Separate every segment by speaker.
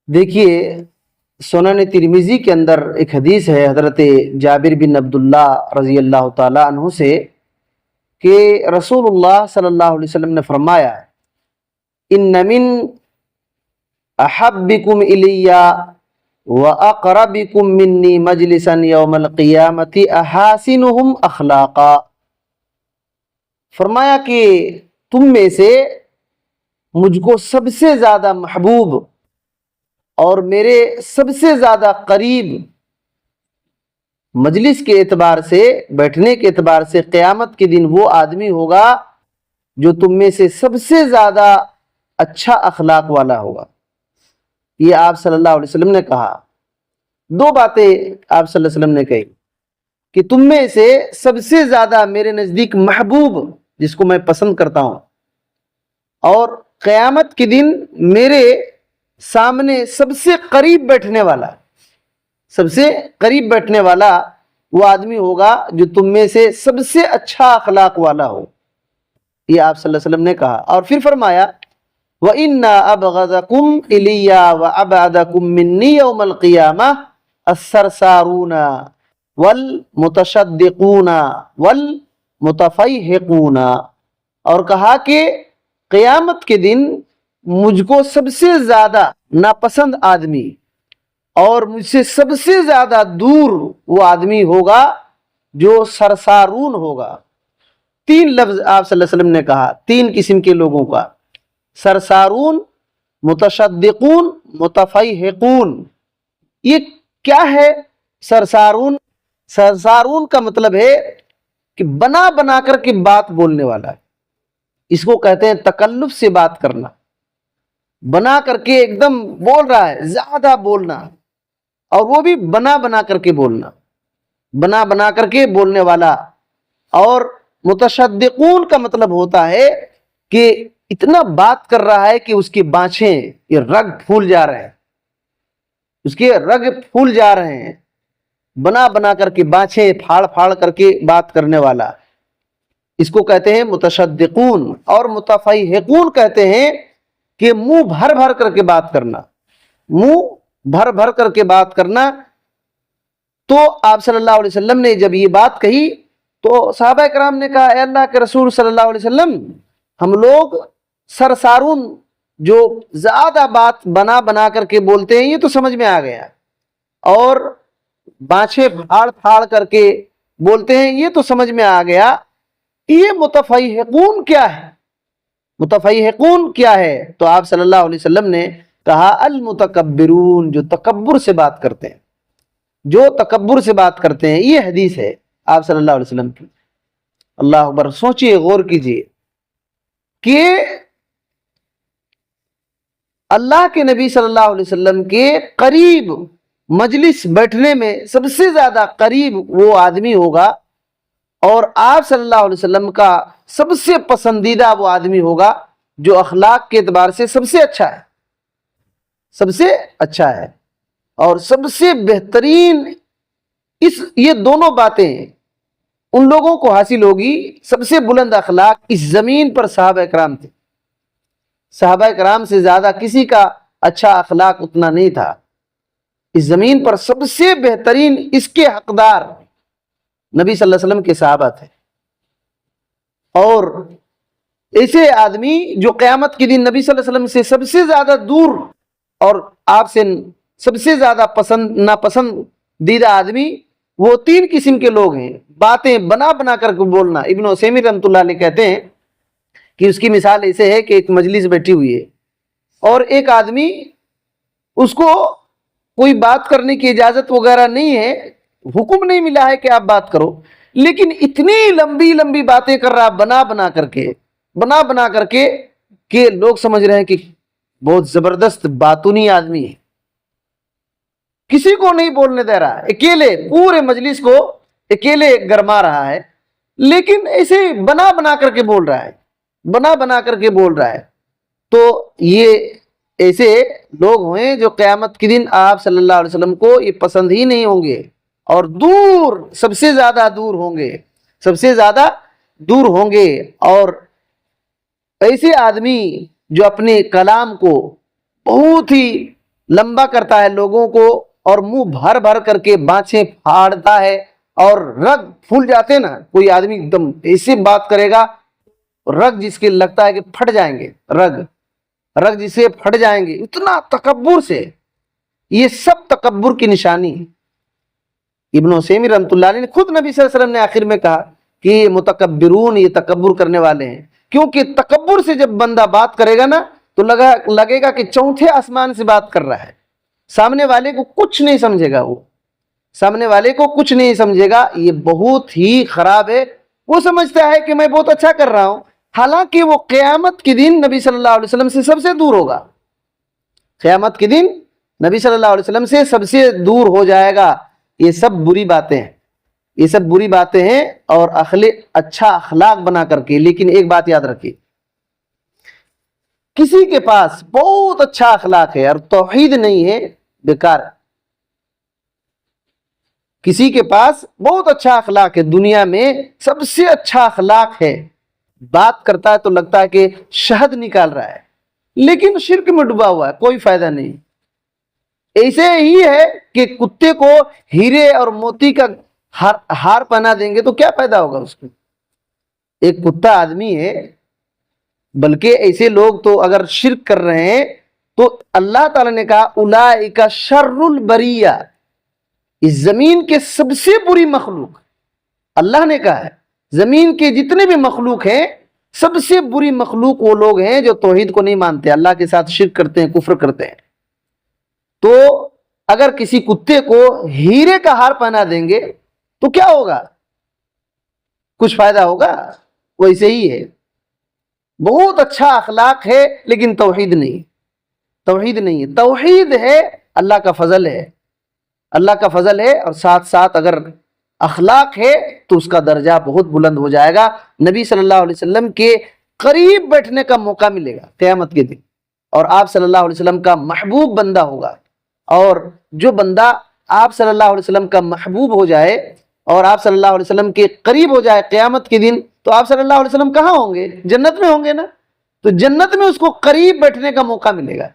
Speaker 1: دیکھیے سنن ترمذی کے اندر ایک حدیث ہے حضرت جابر بن عبداللہ رضی اللہ تعالیٰ عنہ سے کہ رسول اللہ صلی اللہ علیہ وسلم نے فرمایا ان من احبکم الی واقربکم منی مجلسا یوم القیامت احاسنہم اخلاقا۔ فرمایا کہ تم میں سے مجھ کو سب سے زیادہ محبوب اور میرے سب سے زیادہ قریب مجلس کے اعتبار سے، بیٹھنے کے اعتبار سے قیامت کے دن وہ آدمی ہوگا جو تم میں سے سب سے زیادہ اچھا اخلاق والا ہوگا۔ یہ آپ صلی اللہ علیہ وسلم نے کہا۔ دو باتیں آپ صلی اللہ علیہ وسلم نے کہی کہ تم میں سے سب سے زیادہ میرے نزدیک محبوب، جس کو میں پسند کرتا ہوں، اور قیامت کے دن میرے سامنے سب سے قریب بیٹھنے والا، سب سے قریب بیٹھنے والا وہ آدمی ہوگا جو تم میں سے سب سے اچھا اخلاق والا ہو۔ یہ آپ صلی اللہ علیہ وسلم نے کہا، اور پھر فرمایا وَإِنَّا أَبْغَضَكُمْ إِلَيَّ وَأَبْعَدَكُمْ مِنِّي يَوْمَ الْقِيَامَةِ السَّرْسَارُونَ وَالْمُتَشَدِّقُونَ وَالْمُتَفَيْحِقُونَ، اور کہا کہ قیامت کے دن مجھ کو سب سے زیادہ ناپسند آدمی اور مجھ سے سب سے زیادہ دور وہ آدمی ہوگا جو سرسارون ہوگا۔ تین لفظ آپ صلی اللہ علیہ وسلم نے کہا، تین قسم کے لوگوں کا، سرسارون، متشدقون، متفیحقون۔ یہ کیا ہے سرسارون؟ سرسارون کا مطلب ہے کہ بنا بنا کر کے بات بولنے والا ہے، اس کو کہتے ہیں تکلف سے بات کرنا، بنا کر کے ایک دم بول رہا ہے، زیادہ بولنا، اور وہ بھی بنا بنا کر کے بولنا، بنا بنا کر کے بولنے والا۔ اور متشدقون کا مطلب ہوتا ہے کہ اتنا بات کر رہا ہے کہ اس کی بانچیں، یہ رگ پھول جا رہے ہیں، اس کے رگ پھول جا رہے ہیں، بنا بنا کر کے بانچیں پھاڑ پھاڑ کر کے بات کرنے والا، اس کو کہتے ہیں متشدقون۔ اور متفیحقون کہتے ہیں کہ منہ بھر بھر کر کے بات کرنا، منہ بھر بھر کر کے بات کرنا۔ تو آپ صلی اللہ علیہ وسلم نے جب یہ بات کہی تو صحابہ کرام نے کہا اے اللہ کے رسول صلی اللہ علیہ وسلم، ہم لوگ سرسارون جو زیادہ بات بنا بنا کر کے بولتے ہیں یہ تو سمجھ میں آ گیا، اور بانچے پھاڑ پھاڑ کر کے بولتے ہیں یہ تو سمجھ میں آ گیا، یہ متفیحقون کیا ہے؟ متفیحقون کیا ہے؟ تو آپ صلی اللہ علیہ وسلم نے کہا المتکبرون، جو تکبر سے بات کرتے ہیں، جو تکبر سے بات کرتے ہیں۔ یہ حدیث ہے آپ صلی اللہ علیہ وسلم کی۔ اللہ اکبر، سوچئے، غور کیجئے کہ اللہ کے نبی صلی اللہ علیہ وسلم کے قریب مجلس بیٹھنے میں سب سے زیادہ قریب وہ آدمی ہوگا، اور آپ صلی اللہ علیہ وسلم کا سب سے پسندیدہ وہ آدمی ہوگا جو اخلاق کے اعتبار سے سب سے اچھا ہے، سب سے اچھا ہے اور سب سے بہترین۔ یہ دونوں باتیں ان لوگوں کو حاصل ہوگی۔ سب سے بلند اخلاق اس زمین پر صحابہ کرام تھے، صحابہ کرام سے زیادہ کسی کا اچھا اخلاق اتنا نہیں تھا اس زمین پر۔ سب سے بہترین اس کے حقدار نبی صلی اللہ علیہ وسلم کے صحابہ تھے، اور ایسے آدمی جو قیامت کے دن نبی صلی اللہ علیہ وسلم سے سب سے زیادہ دور اور آپ سے سب سے زیادہ ناپسندیدہ آدمی، وہ تین قسم کے لوگ ہیں۔ باتیں بنا بنا کر کے بولنا، ابن عثیمین رحمۃ اللہ علیہ کہتے ہیں کہ اس کی مثال ایسے ہے کہ ایک مجلس بیٹھی ہوئی ہے اور ایک آدمی، اس کو کوئی بات کرنے کی اجازت وغیرہ نہیں ہے، حکم نہیں ملا ہے کہ آپ بات کرو، لیکن اتنی لمبی لمبی باتیں کر رہا بنا بنا کر کے کہ لوگ سمجھ رہے ہیں کہ بہت زبردست باتونی آدمی ہے، کسی کو نہیں بولنے دے رہا، اکیلے پورے مجلس کو اکیلے گرما رہا ہے، لیکن ایسے بنا بنا کر کے بول رہا ہے، بنا بنا کر کے بول رہا ہے۔ تو یہ ایسے لوگ ہوئے جو قیامت کے دن آپ صلی اللہ علیہ وسلم کو یہ پسند ہی نہیں ہوں گے، اور دور، سب سے زیادہ دور ہوں گے، سب سے زیادہ دور ہوں گے۔ اور ایسے آدمی جو اپنے کلام کو بہت ہی لمبا کرتا ہے لوگوں کو اور منہ بھر بھر کر کے بانچیں پھاڑتا ہے اور رگ پھول جاتے ہیں نا. کوئی آدمی ایک دم ایسے بات کرے گا رگ جس کے لگتا ہے کہ پھٹ جائیں گے, رگ جسے پھٹ جائیں گے, اتنا تکبر سے. یہ سب تکبر کی نشانی. ابن عثیمین رحمۃ اللہ علیہ نے خود نبی صلی اللہ علیہ وسلم نے آخر میں کہا کہ یہ متکبرون, یہ تکبر کرنے والے ہیں. کیونکہ تکبر سے جب بندہ بات کرے گا نا تو لگے گا کہ چوتھے آسمان سے بات کر رہا ہے. سامنے والے کو کچھ نہیں سمجھے گا, وہ سامنے والے کو کچھ نہیں سمجھے گا. یہ بہت ہی خراب ہے. وہ سمجھتا ہے کہ میں بہت اچھا کر رہا ہوں, حالانکہ وہ قیامت کے دن نبی صلی اللہ علیہ وسلم سے سب سے دور ہوگا. قیامت کے دن نبی صلی اللہ علیہ وسلم سے سب سے دور ہو جائے گا. یہ سب بری باتیں ہیں, یہ سب بری باتیں ہیں. اور اچھا اخلاق بنا کر کے. لیکن ایک بات یاد رکھیے, کسی کے پاس بہت اچھا اخلاق ہے اور توحید نہیں ہے, بیکار ہے. کسی کے پاس بہت اچھا اخلاق ہے, دنیا میں سب سے اچھا اخلاق ہے, بات کرتا ہے تو لگتا ہے کہ شہد نکال رہا ہے, لیکن شرک میں ڈوبا ہوا ہے, کوئی فائدہ نہیں. ایسے ہی ہے کہ کتے کو ہیرے اور موتی کا ہار پہنا دیں گے تو کیا فائدہ ہوگا اس کو. ایک کتا آدمی ہے. بلکہ ایسے لوگ تو اگر شرک کر رہے ہیں تو اللہ تعالیٰ نے کہا اولئک شر البریہ, اس زمین کے سب سے بری مخلوق. اللہ نے کہا ہے زمین کے جتنے بھی مخلوق ہیں سب سے بری مخلوق وہ لوگ ہیں جو توحید کو نہیں مانتے, اللہ کے ساتھ شرک کرتے ہیں, کفر کرتے ہیں. تو اگر کسی کتے کو ہیرے کا ہار پہنا دیں گے تو کیا ہوگا, کچھ فائدہ ہوگا؟ ویسے ہی ہے. بہت اچھا اخلاق ہے لیکن توحید نہیں, توحید نہیں ہے. توحید ہے اللہ کا فضل ہے, اللہ کا فضل ہے. اور ساتھ ساتھ اگر اخلاق ہے تو اس کا درجہ بہت بلند ہو جائے گا. نبی صلی اللہ علیہ وسلم کے قریب بیٹھنے کا موقع ملے گا قیامت کے دن, اور آپ صلی اللہ علیہ وسلم کا محبوب بندہ ہوگا. اور جو بندہ آپ صلی اللہ علیہ وسلم کا محبوب ہو جائے اور آپ صلی اللہ علیہ وسلم کے قریب ہو جائے قیامت کے دن, تو آپ صلی اللہ علیہ وسلم کہاں ہوں گے؟ جنت میں ہوں گے نا. تو جنت میں اس کو قریب بیٹھنے کا موقع ملے گا.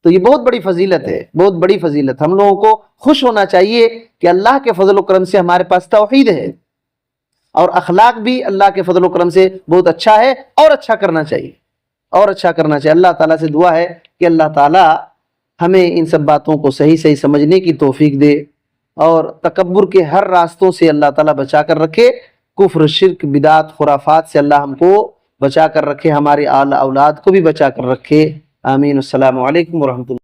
Speaker 1: تو یہ بہت بڑی فضیلت ہے, بہت بڑی فضیلت. ہم لوگوں کو خوش ہونا چاہیے کہ اللہ کے فضل و کرم سے ہمارے پاس توحید ہے, اور اخلاق بھی اللہ کے فضل و کرم سے بہت اچھا ہے, اور اچھا کرنا چاہیے, اور اچھا کرنا چاہیے. اللہ تعالیٰ سے دعا ہے کہ اللہ تعالیٰ ہمیں ان سب باتوں کو صحیح صحیح سمجھنے کی توفیق دے, اور تکبر کے ہر راستوں سے اللہ تعالیٰ بچا کر رکھے. کفر, شرک, بدعات, خرافات سے اللہ ہم کو بچا کر رکھے, ہماری اولاد کو بھی بچا کر رکھے. آمین. السلام علیکم ورحمۃ اللہ.